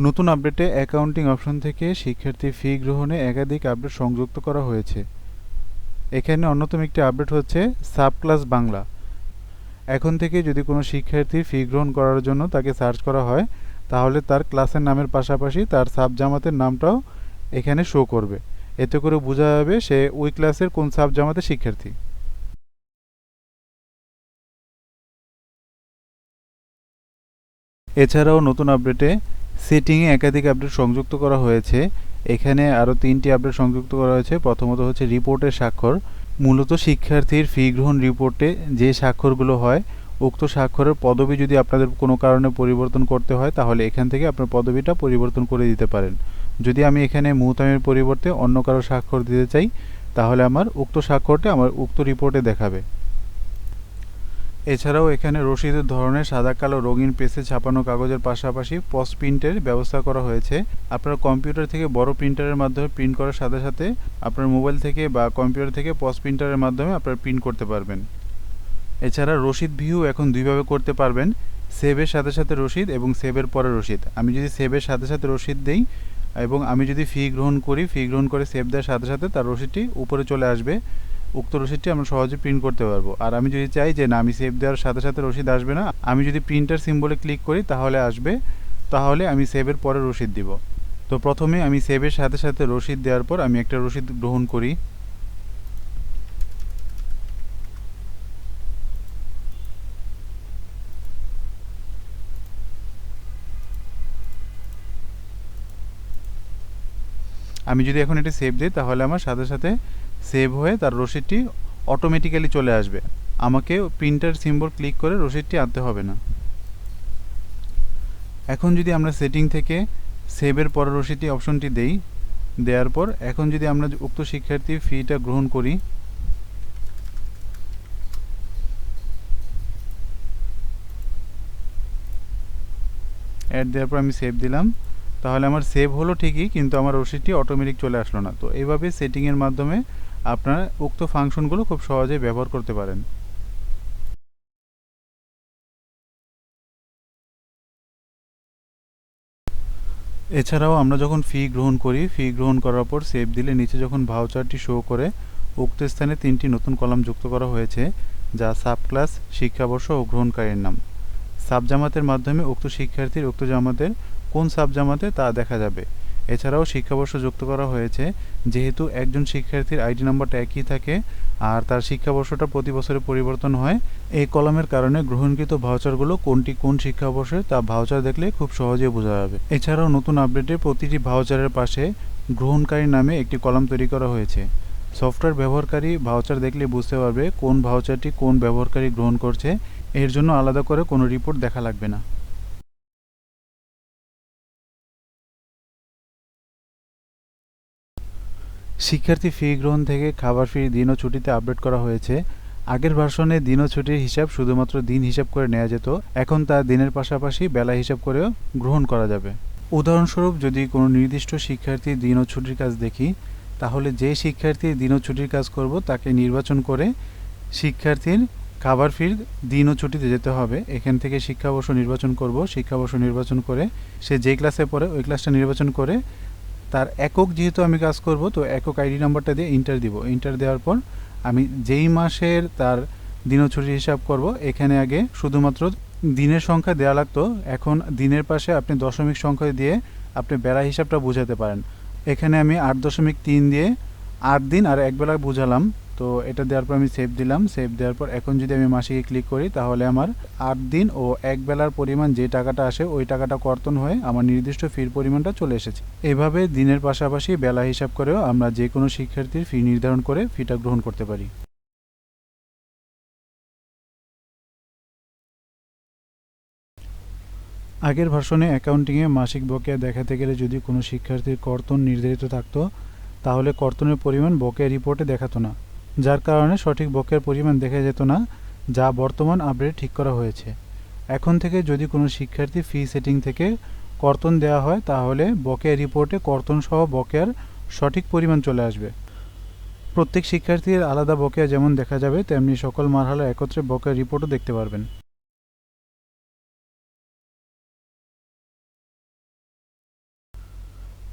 নতুন আপডেটে অ্যাকাউন্টিং অপশন থেকে শিক্ষার্থী ফি গ্রহণে একাধিক আপডেট সংযুক্ত করা হয়েছে। এখানে অন্যতম একটি আপডেট হচ্ছে সাব ক্লাস বাংলা। এখন থেকে যদি কোনো শিক্ষার্থী ফি গ্রহণ করার জন্য তাকে সার্চ করা হয় তাহলে তার ক্লাসের নামের পাশাপাশি তার সাব জামাতের নামটাও এখানে শো করবে। এতে করে বোঝা যাবে সে ওই ক্লাসের কোন সাব জামাতের শিক্ষার্থী। এছাড়াও নতুন আপডেটে সেটিংয়ে একাধিক আপডেট সংযুক্ত করা হয়েছে। এখানে আরও 3টি আপডেট সংযুক্ত করা হয়েছে। প্রথমত হচ্ছে রিপোর্টের স্বাক্ষর। মূলত শিক্ষার্থীর ফি গ্রহণ রিপোর্টে যে স্বাক্ষরগুলো হয় উক্ত স্বাক্ষরের পদবি যদি আপনাদের কোনো কারণে পরিবর্তন করতে হয় তাহলে এখান থেকে আপনার পদবিটা পরিবর্তন করে দিতে পারেন। যদি আমি এখানে মুহতামিমের পরিবর্তে অন্য কারো স্বাক্ষর দিতে চাই তাহলে আমার উক্ত স্বাক্ষরটা আমার উক্ত রিপোর্টে দেখাবে। এছাড়াও এখানে রসিদের ধরনের সাদা কালো রঙিন পেজে ছাপানো কাগজের পাশাপাশি পোস্ট প্রিন্টের ব্যবস্থা করা হয়েছে। আপনার কম্পিউটার থেকে বড় প্রিন্টারের মাধ্যমে প্রিন্ট করার সাথে সাথে আপনার মোবাইল থেকে বা কম্পিউটার থেকে পোস্ট প্রিন্টারের মাধ্যমে আপনারা প্রিন্ট করতে পারবেন। এছাড়া রসিদ ভিউ এখন দুইভাবে করতে পারবেন, সেভের সাথে সাথে রসিদ এবং সেভের পরে রসিদ। আমি যদি সেভের সাথে সাথে রসিদ দেই এবং আমি যদি ফি গ্রহণ করি, ফি গ্রহণ করে সেভ দেওয়ার সাথে সাথে তার রসিদটি উপরে চলে আসবে, উক্ত রসিদটি আমরা সহজে প্রিন্ট করতে পারবো। আর আমি যদি চাই যে না আমি সেভ দেওয়ার সাথে সাথে রসিদ আসবে না, আমি যদি প্রিন্টার সিম্বলে ক্লিক করি তাহলে আসবে, তাহলে আমি সেভের পরে রসিদ দিব। তো প্রথমে আমি সেভের সাথে সাথে রসিদ দেওয়ার পর আমি একটা রসিদ গ্রহণ করি। আমি যদি এখন এটা সেভ দিই তাহলে আমার সাথে সাথে সেভ হয়ে তার রসিদটি অটোমেটিক্যালি চলে আসবে, আমাকে প্রিন্টার সিম্বল ক্লিক করে রসিদটি আনতে হবে না। এখন যদি আমরা সেটিং থেকে সেভের পর রসিদটি অপশনটি দেই, দেওয়ার পর এখন যদি আমরা উক্ত শিক্ষার্থীর ফিটা গ্রহণ করি, অ্যাড দেওয়ার পর আমি সেভ দিলাম, তাহলে আমার সেভ হলো ঠিকই কিন্তু আমার রসিদটি অটোমেটিক চলে আসলো না। তো এইভাবে সেটিংয়ের মাধ্যমে আপনারা উক্ত ফাংশনগুলো খুব সহজেই ব্যবহার করতে পারেন। এছাড়াও আমরা যখন ফি গ্রহণ করি, ফি গ্রহণ করার পর সেভ দিলে নিচে যখন ভাউচারটি শো করে উক্ত স্থানে 3টি নতুন কলাম যুক্ত করা হয়েছে, যা সাবক্লাস, শিক্ষাবর্ষ ও গ্রহণকারীর নাম। সাবজামাতের মাধ্যমে উক্ত শিক্ষার্থীর উক্ত জামাতের কোন সাবজামাতে তা দেখা যাবে। এছাড়াও শিক্ষাবর্ষ যুক্ত করা হয়েছে, যেহেতু একজন শিক্ষার্থীর আইডি নাম্বারটা একই থাকে আর তার শিক্ষাবর্ষটা প্রতি বছরে পরিবর্তন হয়, এই কলামের কারণে গ্রহণকৃত ভাউচারগুলো কোনটি কোন শিক্ষাবর্ষের তা ভাউচার দেখলে খুব সহজেই বোঝা যাবে। এছাড়াও নতুন আপডেটে প্রতিটি ভাউচারের পাশে গ্রহণকারী নামে একটি কলাম তৈরি করা হয়েছে। সফটওয়্যার ব্যবহারকারী ভাউচার দেখলে বুঝতে পারবে কোন ভাউচারটি কোন ব্যবহারকারী গ্রহণ করছে, এর জন্য আলাদা করে কোনো রিপোর্ট দেখা লাগবে না। শিক্ষার্থী ফি গ্রহণ থেকে খাবার ফি দিন ও ছুটিতে আপডেট করা হয়েছে। আগের ভার্সনে দিন ও ছুটির হিসাব শুধুমাত্র দিন হিসাব করে নেওয়া যেত, এখন তা দিনের পাশাপাশি বেলা হিসাব করেও গ্রহণ করা যাবে। উদাহরণস্বরূপ যদি কোনো নির্দিষ্ট শিক্ষার্থীর দিন ও ছুটির কাজ দেখি, তাহলে যে শিক্ষার্থীর দিন ও ছুটির কাজ করব তাকে নির্বাচন করে শিক্ষার্থীর খাবার ফির দিন ও ছুটিতে যেতে হবে। এখান থেকে শিক্ষাবর্ষ নির্বাচন করব, শিক্ষাবর্ষ নির্বাচন করে সে যেই ক্লাসে পড়ে ওই ক্লাসটা নির্বাচন করে তার একক যেহেতু আমি কাজ করব তো একক আইডি নাম্বারটা দিয়ে ইন্টার দিব। ইন্টার দেওয়ার পর আমি যেই মাসের তার দিন ও ছুটির হিসাব করব, এখানে আগে শুধুমাত্র দিনের সংখ্যা দেওয়া লাগতো, এখন দিনের পাশে আপনি দশমিক সংখ্যা দিয়ে আপনি বেলা হিসাবটা বোঝাতে পারেন। এখানে আমি 8.3 দিয়ে 8 দিন আর এক বেলা বুঝালাম। তো এটা দেওয়ার পর আমি সেভ দিলাম, সেভ দেওয়ার পর এখন যদি আমি মাসিকে ক্লিক করি তাহলে আমার 8 দিন ও এক বেলার পরিমাণ যে টাকাটা আসে ওই টাকাটা কর্তন হয়ে আমার নির্দিষ্ট ফির পরিমাণটা চলে এসেছে। এভাবে দিনের পাশাপাশি বেলা হিসাব করেও আমরা যে কোনো শিক্ষার্থীর ফি নির্ধারণ করে ফিটা গ্রহণ করতে পারি। আগের ভার্সনে অ্যাকাউন্টিংয়ে মাসিক বকেয়া দেখাতে গেলে যদি কোনো শিক্ষার্থীর কর্তন নির্ধারিত থাকতো তাহলে কর্তনের পরিমাণ বকেয়া রিপোর্টে দেখাতো না, যার কারণে সঠিক বকেয়ার পরিমাণ দেখা যেত না, যা বর্তমান আপডেটে ঠিক করা হয়েছে। এখন থেকে যদি কোনো শিক্ষার্থী ফি সেটিং থেকে কর্তন দেওয়া হয় তাহলে বকেয়া রিপোর্টে কর্তন সহ বকেয়ার সঠিক পরিমাণ চলে আসবে। প্রত্যেক শিক্ষার্থীর আলাদা বকেয়া যেমন দেখা যাবে তেমনি সকল মারহালা একত্রে বকেয়া রিপোর্টও দেখতে পারবেন।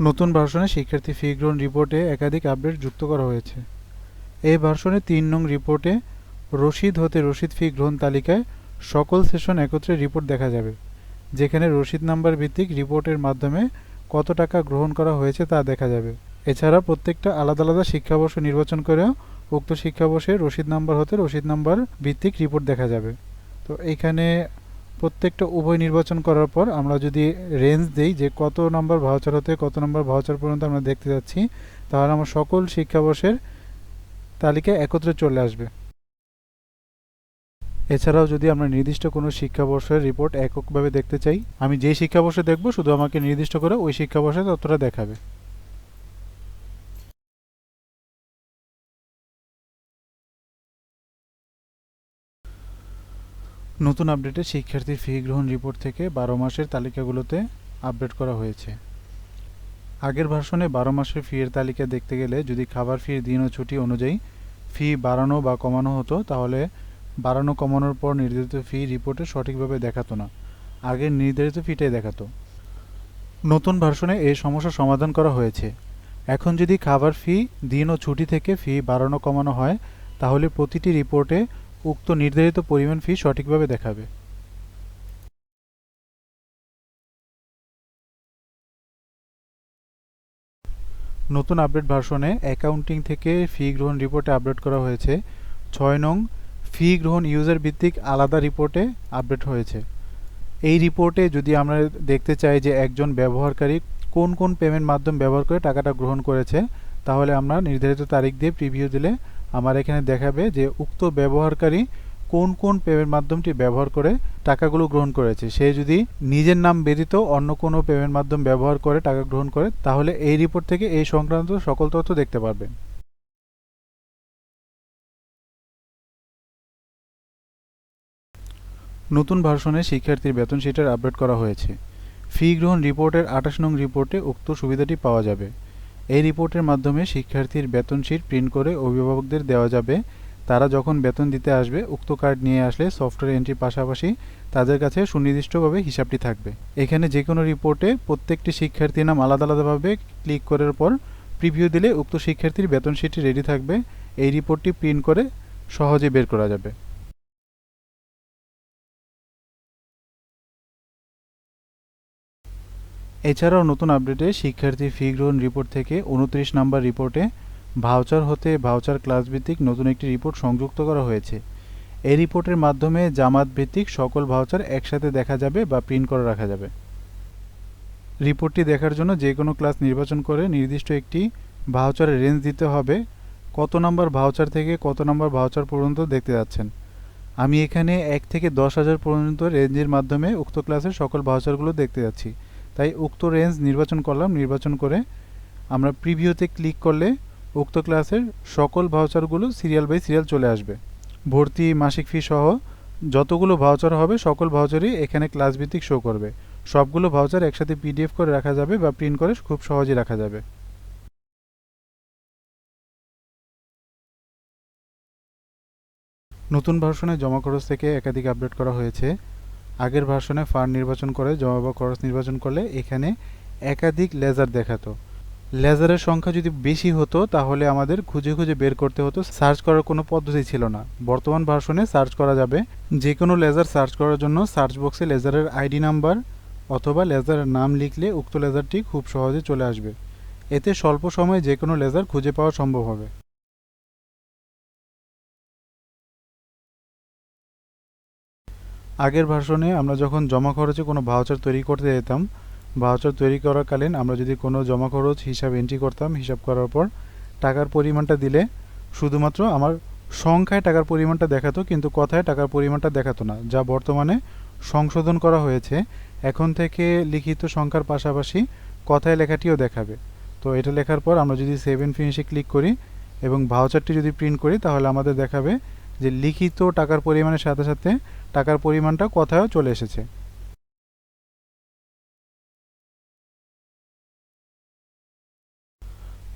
নতুন ভার্সনে শিক্ষার্থী ফি গ্রহণ রিপোর্টে একাধিক আপডেট যুক্ত করা হয়েছে। এই ভার্সনে 3 নং রিপোর্টে রসিদ হতে রসিদ ফি গ্রহণ তালিকায় সকল সেশন একত্রে রিপোর্ট দেখা যাবে, যেখানে রসিদ নাম্বার ভিত্তিক রিপোর্টের মাধ্যমে কত টাকা গ্রহণ করা হয়েছে তা দেখা যাবে। এছাড়া প্রত্যেকটা আলাদা আলাদা শিক্ষাবর্ষ নির্বাচন করেও উক্ত শিক্ষাবর্ষে রসিদ নাম্বার হতে রসিদ নাম্বার ভিত্তিক রিপোর্ট দেখা যাবে। তো এইখানে প্রত্যেকটা উভয় নির্বাচন করার পর আমরা যদি রেঞ্জ দেই যে কত নম্বর ভাউচার হতে কত নম্বর ভাউচার পর্যন্ত আমরা দেখতে যাচ্ছি, তাহলে আমার সকল শিক্ষাবর্ষের তালিকা একত্রে চলে আসবে। এছাড়াও যদি আমরা নির্দিষ্ট কোনো শিক্ষাবর্ষের রিপোর্ট এককভাবে দেখতে চাই, আমি যেই শিক্ষাবর্ষে দেখব শুধু আমাকে নির্দিষ্ট করে ওই শিক্ষাবর্ষে ততটা দেখাবে। নতুন আপডেটে শিক্ষার্থীর ফি গ্রহণ রিপোর্ট থেকে 12 মাসের তালিকাগুলোতে আপডেট করা হয়েছে। আগের ভার্সনে 12 মাসের ফি এর তালিকা দেখতে গেলে যদি খাবার ফির দিন ও ছুটি অনুযায়ী ফি বাড়ানো বা কমানো হতো, তাহলে বাড়ানো কমানোর পর নির্ধারিত ফি রিপোর্টে সঠিকভাবে দেখাতো না, আগের নির্ধারিত ফিটাই দেখাতো। নতুন ভার্সনে এই সমস্যা সমাধান করা হয়েছে। এখন যদি খাবার ফি, দিন ও ছুটি থেকে ফি বাড়ানো কমানো হয়, তাহলে প্রতিটি রিপোর্টে উক্ত নির্ধারিত পরিমাণ ফি সঠিকভাবে দেখাবে। নতুন আপডেট ভার্সনে অ্যাকাউন্টিং থেকে ফি গ্রহণ রিপোর্টে আপডেট করা হয়েছে 6 নং ফি গ্রহণ ইউজার ভিত্তিক আলাদা রিপোর্টে আপডেট হয়েছে। এই রিপোর্টে যদি আমরা দেখতে চাই যে একজন ব্যবহারকারী কোন কোন পেমেন্ট মাধ্যম ব্যবহার করে টাকাটা গ্রহণ করেছে, তাহলে আমরা নির্ধারিত তারিখ দিয়ে প্রিভিউ দিলে আমার এখানে দেখাবে যে উক্ত ব্যবহারকারী কোন কোন পেমেন্ট মাধ্যমটি ব্যবহার করে টাকাগুলো গ্রহণ করেছে। সে যদি নিজের নাম ব্যতীত অন্য কোনো পেমেন্ট মাধ্যম ব্যবহার করে টাকা গ্রহণ করে, তাহলে এই রিপোর্ট থেকে এই সংক্রান্ত সকল তথ্য দেখতে পারবেন। নতুন ভার্সনে শিক্ষার্থীর বেতন শিটের আপডেট করা হয়েছে। ফি গ্রহণ রিপোর্টের 28 নং রিপোর্টে উক্ত সুবিধাটি পাওয়া যাবে। এই রিপোর্টের মাধ্যমে শিক্ষার্থীর বেতন শিট প্রিন্ট করে অভিভাবকদের দেওয়া যাবে। তারা যখন বেতন দিতে আসবে, উক্ত কার্ড নিয়ে আসলে সফটওয়্যার এন্ট্রির পাশাপাশি তাদের কাছে সুনির্দিষ্টভাবে হিসাবটি থাকবে। এখানে যে কোনো রিপোর্টে প্রত্যেকটি শিক্ষার্থীর নাম আলাদা আলাদাভাবে ক্লিক করার পর প্রিভিউ দিলে উক্ত শিক্ষার্থীর বেতন শিটটি রেডি থাকবে। এই রিপোর্টটি প্রিন্ট করে সহজে বের করা যাবে। এছাড়াও নতুন আপডেটে শিক্ষার্থী ফি গ্রহণ রিপোর্ট থেকে 29 নম্বর রিপোর্টে ভাউচার হতে ভাউচার ক্লাস ভিত্তিক নতুন একটি রিপোর্ট সংযুক্ত করা হয়েছে। এই রিপোর্টের মাধ্যমে জামাত ভিত্তিক সকল ভাউচার একসাথে দেখা যাবে বা প্রিন্ট করে রাখা যাবে। রিপোর্টটি দেখার জন্য যে কোনো ক্লাস নির্বাচন করে নির্দিষ্ট একটি ভাউচারের রেঞ্জ দিতে হবে। কত নম্বর ভাউচার থেকে কত নম্বর ভাউচার পর্যন্ত দেখতে যাচ্ছেন। আমি এখানে 1 থেকে 10,000 পর্যন্ত রেঞ্জের মাধ্যমে উক্ত ক্লাসের সকল ভাউচারগুলো দেখতে যাচ্ছি, তাই উক্ত রেঞ্জ নির্বাচন করলাম। নির্বাচন করে আমরা প্রিভিউতে ক্লিক করলে উক্ত ক্লাসের সকল ভাউচারগুলো সিরিয়াল বাই সিরিয়াল চলে আসবে। ভর্তি, মাসিক ফি সহ যতগুলো ভাউচার হবে সকল ভাউচারই এখানে ক্লাস ভিত্তিক শো করবে। সবগুলো ভাউচার একসাথে পিডিএফ করে রাখা যাবে বা প্রিন্ট করে খুব সহজেই রাখা যাবে। নতুন ভার্সনে জমা খরচ থেকে একাধিক আপডেট করা হয়েছে। আগের ভার্সনে ফান্ড নির্বাচন করে জমা বা খরচ নির্বাচন করলে এখানে একাধিক লেজার দেখাতো। লেজারের সংখ্যা যদি বেশি হতো তাহলে আমাদের খুঁজে খুঁজে বের করতে হতো, সার্চ করার কোনো পদ্ধতি ছিল না। বর্তমান ভার্সনে সার্চ করা যাবে। যে কোনো লেজার সার্চ করার জন্য সার্চ বক্সে লেজারের আইডি নাম্বার অথবা লেজারের নাম লিখলে উক্ত লেজারটি খুব সহজে চলে আসবে। এতে স্বল্প সময়ে যে কোনো লেজার খুঁজে পাওয়া সম্ভব হবে। আগের ভার্সনে আমরা যখন জমা খরচে কোনো ভাউচার তৈরি করতে যেতাম, ভাউচার তৈরি করাকালীন আমরা যদি কোনো জমা খরচ হিসাব এন্ট্রি করতাম, হিসাব করার পর টাকার পরিমাণটা দিলে শুধুমাত্র আমার সংখ্যায় টাকার পরিমাণটা দেখাতো, কিন্তু কথায় টাকার পরিমাণটা দেখাতো না, যা বর্তমানে সংশোধন করা হয়েছে। এখন থেকে লিখিত সংখ্যার পাশাপাশি কথায় লেখাটিও দেখাবে। তো এটা লেখার পর আমরা যদি সেভ এন্ড ফিনিশে ক্লিক করি এবং ভাউচারটি যদি প্রিন্ট করি, তাহলে আমাদের দেখাবে যে লিখিত টাকার পরিমাণের সাথে সাথে টাকার পরিমাণটা কথায়ও চলে এসেছে।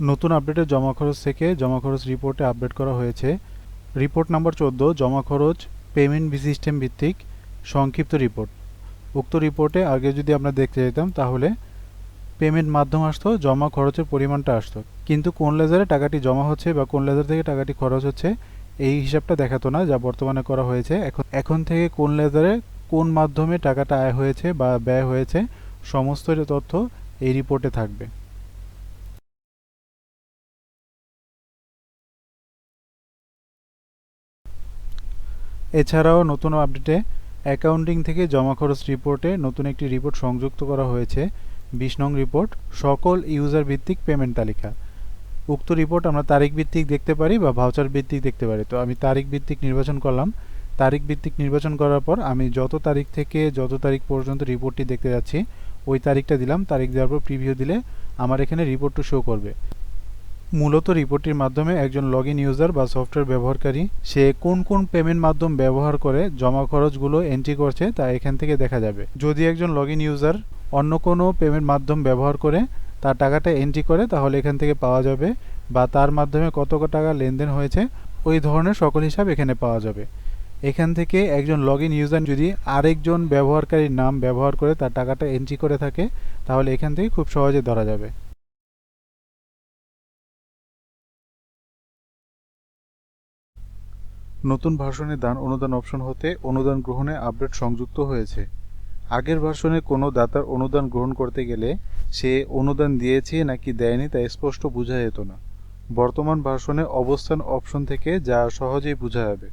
নতুন আপডেটে জমা খরচ থেকে জমা খরচ রিপোর্টে আপডেট করা হয়েছে। রিপোর্ট নাম্বার 14 জমা খরচ পেমেন্ট সিস্টেম ভিত্তিক সংক্ষিপ্ত রিপোর্ট। উক্ত রিপোর্টে আগে যদি আমরা দেখতে যেতাম তাহলে পেমেন্ট মাধ্যম আসতো, জমা খরচের পরিমাণটা আসতো, কিন্তু কোন লেজারে টাকাটি জমা হচ্ছে বা কোন লেজার থেকে টাকাটি খরচ হচ্ছে এই হিসাবটা দেখাতো না, যা বর্তমানে করা হয়েছে। এখন থেকে কোন লেজারে কোন মাধ্যমে টাকাটা আয় হয়েছে বা ব্যয় হয়েছে সমস্ত তথ্য এই রিপোর্টে থাকবে। এছাড়াও নতুন আপডেটে অ্যাকাউন্টিং থেকে জমা খরচ রিপোর্টে নতুন একটি রিপোর্ট সংযুক্ত করা হয়েছে। 20 নং রিপোর্ট সকল ইউজার ভিত্তিক পেমেন্ট তালিকা। উক্ত রিপোর্ট আমরা তারিখ ভিত্তিক দেখতে পারি বা ভাউচার ভিত্তিক দেখতে পারি। তো আমি তারিখ ভিত্তিক নির্বাচন করলাম। তারিখ ভিত্তিক নির্বাচন করার পর আমি যত তারিখ থেকে যত তারিখ পর্যন্ত রিপোর্টটি দেখতে যাচ্ছি ওই তারিখটা দিলাম। তারিখ দেওয়ার পর প্রিভিউ দিলে আমার এখানে রিপোর্টটা শো করবে। মূলত রিপোর্টটির মাধ্যমে একজন লগ ইন ইউজার বা সফটওয়্যার ব্যবহারকারী সে কোন কোন পেমেন্ট মাধ্যম ব্যবহার করে জমা খরচগুলো এন্ট্রি করছে তা এখান থেকে দেখা যাবে। যদি একজন লগ ইন ইউজার অন্য কোনো পেমেন্ট মাধ্যম ব্যবহার করে তার টাকাটা এন্ট্রি করে তাহলে এখান থেকে পাওয়া যাবে, বা তার মাধ্যমে কত টাকা লেনদেন হয়েছে ওই ধরনের সকল হিসাব এখানে পাওয়া যাবে। এখান থেকে একজন লগ ইন ইউজার যদি আরেকজন ব্যবহারকারীর নাম ব্যবহার করে তার টাকাটা এন্ট্রি করে থাকে তাহলে এখান থেকে খুব সহজে ধরা যাবে। নতুন ভার্সনে দান অনুদান অপশন হতে অনুদান গ্রহণে আপডেট সংযুক্ত হয়েছে। আগের ভার্সনে কোনো দাতার অনুদান গ্রহণ করতে গেলে সে অনুদান দিয়েছে নাকি দেয়নি তা স্পষ্ট বোঝা যেত না। বর্তমান ভার্সনে অবস্থান অপশন থেকে যা সহজেই বোঝা যাবে।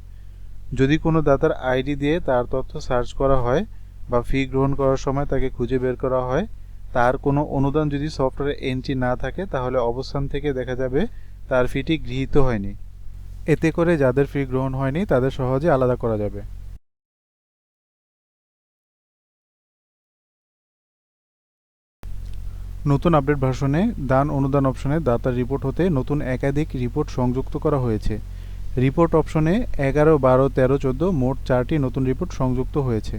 যদি কোনো দাতার আইডি দিয়ে তার তথ্য সার্চ করা হয় বা ফি গ্রহণ করার সময় তাকে খুঁজে বের করা হয়, তার কোনো অনুদান যদি সফটওয়্যারে এন্ট্রি না থাকে তাহলে অবস্থান থেকে দেখা যাবে তার ফিটি গৃহীত হয়নি। এতে করে যাদের ফি গ্রহণ হয়নি তাদের সহজে আলাদা করা যাবে। নতুন আপডেট ভার্সনে দান অনুদান অপশনে দাতার রিপোর্ট হতে নতুন একাধিক রিপোর্ট সংযুক্ত করা হয়েছে। রিপোর্ট অপশনে 11, 12, 13, 14 মোট 4টি নতুন রিপোর্ট সংযুক্ত হয়েছে।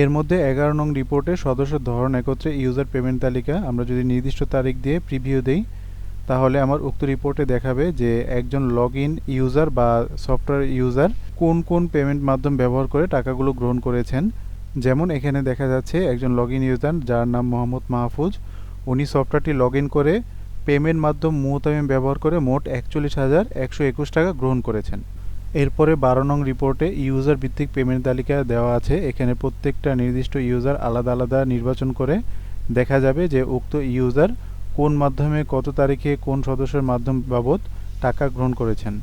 এর মধ্যে 11 নং রিপোর্টে সদস্যের ধরন একত্রে ইউজার পেমেন্ট তালিকা। আমরা যদি নির্দিষ্ট তারিখ দিয়ে প্রিভিউ দেই তাহলে আমার উক্ত রিপোর্টে দেখাবে যে একজন লগ ইন ইউজার বা সফটওয়্যার ইউজার কোন কোন পেমেন্ট মাধ্যম ব্যবহার করে টাকাগুলো গ্রহণ করেছেন। যেমন এখানে দেখা যাচ্ছে একজন লগ ইন ইউজার যার নাম মোহাম্মদ মাহফুজ, উনি সফটওয়্যারটি লগ ইন করে পেমেন্ট মাধ্যম মুহতামিম ব্যবহার করে মোট 41,121 টাকা গ্রহণ করেছেন। এরপরে 12 নং রিপোর্টে ইউজার ভিত্তিক পেমেন্ট তালিকা দেওয়া আছে। এখানে প্রত্যেকটা নির্দিষ্ট ইউজার আলাদা আলাদা নির্বাচন করে দেখা যাবে যে উক্ত ইউজার কোন মাধ্যমে কত তারিখে কোন সদস্যের মাধ্যম বাবদ টাকা গ্রহণ করেছেন।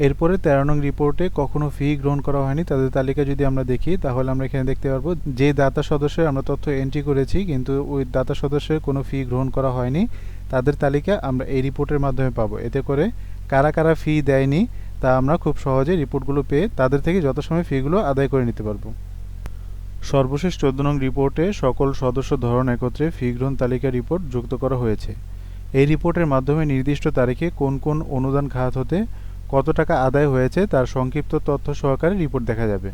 এরপরে 13 নং রিপোর্টে কখনো ফি গ্রহণ করা হয়নি তাদের তালিকা যদি আমরা দেখি তাহলে আমরা এখানে দেখতে পারবো যে দাতা সদস্যের আমরা তথ্য এন্ট্রি করেছি কিন্তু ওই দাতা সদস্যের কোনো ফি গ্রহণ করা হয়নি তাদের তালিকা আমরা এই রিপোর্টের মাধ্যমে পাবো। এতে করে কারা কারা ফি দেয়নি তা আমরা খুব সহজে রিপোর্টগুলো পেয়ে তাদের থেকে যথাসময়ে ফিগুলো আদায় করে নিতে পারবো। সর্বশেষ 14 নং রিপোর্টে সকল সদস্য ধরন একত্রে ফি গ্রহণ তালিকা রিপোর্ট যুক্ত করা হয়েছে। এই রিপোর্টের মাধ্যমে নির্দিষ্ট তারিখে কোন কোন অনুদান খাত হতে কত টাকা আদায় হয়েছে তার সংক্ষিপ্ত তথ্য সহকারে রিপোর্ট দেখা যাবে।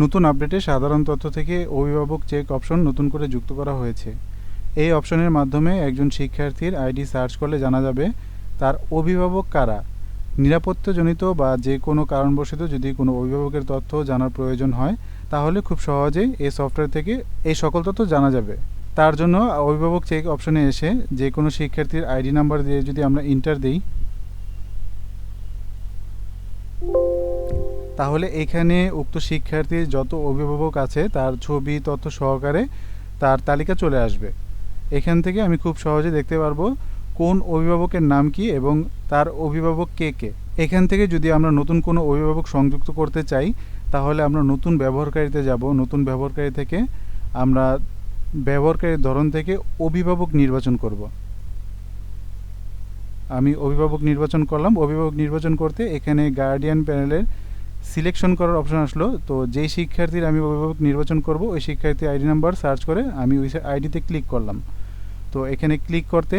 নতুন আপডেটে সাধারণ তথ্য থেকে অভিভাবক চেক অপশন নতুন করে যুক্ত করা হয়েছে। এই অপশনের মাধ্যমে একজন শিক্ষার্থীর আইডি সার্চ করলে জানা যাবে তার অভিভাবক কারা। নিরাপত্তাজনিত বা যে কোনো কারণবশত যদি কোনো অভিভাবকের তথ্য জানার প্রয়োজন হয় তাহলে খুব সহজেই এই সফটওয়্যার থেকে এই সকল তথ্য জানা যাবে। তার জন্য অভিভাবক চেক অপশনে এসে যে কোনো শিক্ষার্থীর আইডি নাম্বার দিয়ে যদি আমরা ইন্টার দিই তাহলে এখানে উক্ত শিক্ষার্থীর যত অভিভাবক আছে তার ছবি তথ্য সহকারে তার তালিকা চলে আসবে। এখান থেকে আমি খুব সহজে দেখতে পারবো কোন অভিভাবকের নাম কি এবং তার অভিভাবক কে কে। এখান থেকে যদি আমরা নতুন কোনো অভিভাবক সংযুক্ত করতে চাই তাহলে আমরা নতুন ব্যবহারকারীতে যাব। নতুন ব্যবহারকারী থেকে আমরা ব্যবহারকারীর ধরন থেকে অভিভাবক নির্বাচন করব। আমি অভিভাবক নির্বাচন করলাম। অভিভাবক নির্বাচন করতে এখানে গার্ডিয়ান প্যানেলের সিলেকশন করার অপশন আসলো। তো যেই শিক্ষার্থীর আমি অভিভাবক নির্বাচন করব ওই শিক্ষার্থীর আইডি নাম্বার সার্চ করে আমি ওই আইডিতে ক্লিক করলাম। তো এখানে ক্লিক করতে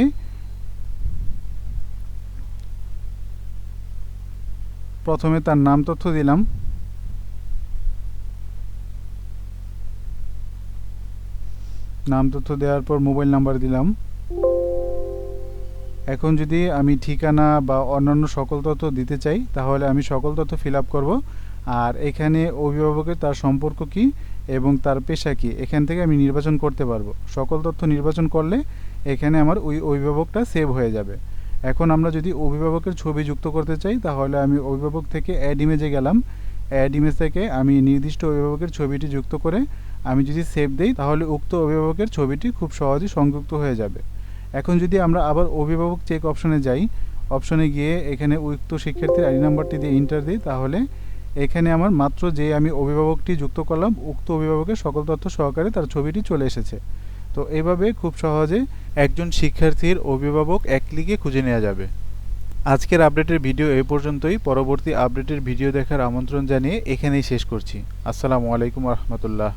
প্রথমে তার নাম তথ্য দিলাম, নাম তথ্য দেওয়ার পর মোবাইল নাম্বার দিলাম। এখন যদি আমি ঠিকানা বা অন্যান্য সকল তথ্য দিতে চাই তাহলে আমি সকল তথ্য ফিল আপ করবো। আর এখানে অভিভাবকের তার সম্পর্ক কি এবং তার পেশা কি এখান থেকে আমি নির্বাচন করতে পারবো। সকল তথ্য নির্বাচন করলে এখানে আমার ওই অভিভাবকটা সেভ হয়ে যাবে। এখন আমরা যদি অভিভাবকের ছবি যুক্ত করতে চাই তাহলে আমি অভিভাবক থেকে অ্যাড ইমেজে গেলাম। অ্যাড ইমেজ থেকে আমি নির্দিষ্ট অভিভাবকের ছবিটি যুক্ত করে আমি যদি সেভ দেই তাহলে উক্ত অভিভাবকের ছবিটি খুব সহজেই সংযুক্ত হয়ে যাবে। এখন যদি আমরা আবার অভিভাবক চেক অপশনে যাই, অপশনে গিয়ে এখানে উক্ত শিক্ষার্থীর আইডি নাম্বারটি দিয়ে ইন্টার দিই তাহলে এখানে আমার মাত্র যে আমি অভিভাবকটি যুক্ত করলাম উক্ত অভিভাবকের সকল তথ্য সহকারে তার ছবিটি চলে এসেছে। তো এভাবে খুব সহজে একজন শিক্ষার্থীর অভিভাবক এক ক্লিকে খুঁজে নেওয়া যাবে। আজকের আপডেটের ভিডিও এই পর্যন্তই। পরবর্তী আপডেটের ভিডিও দেখার আমন্ত্রণ জানিয়ে এখানেই শেষ করছি। আসসালামু আলাইকুম রহমতুল্লাহ।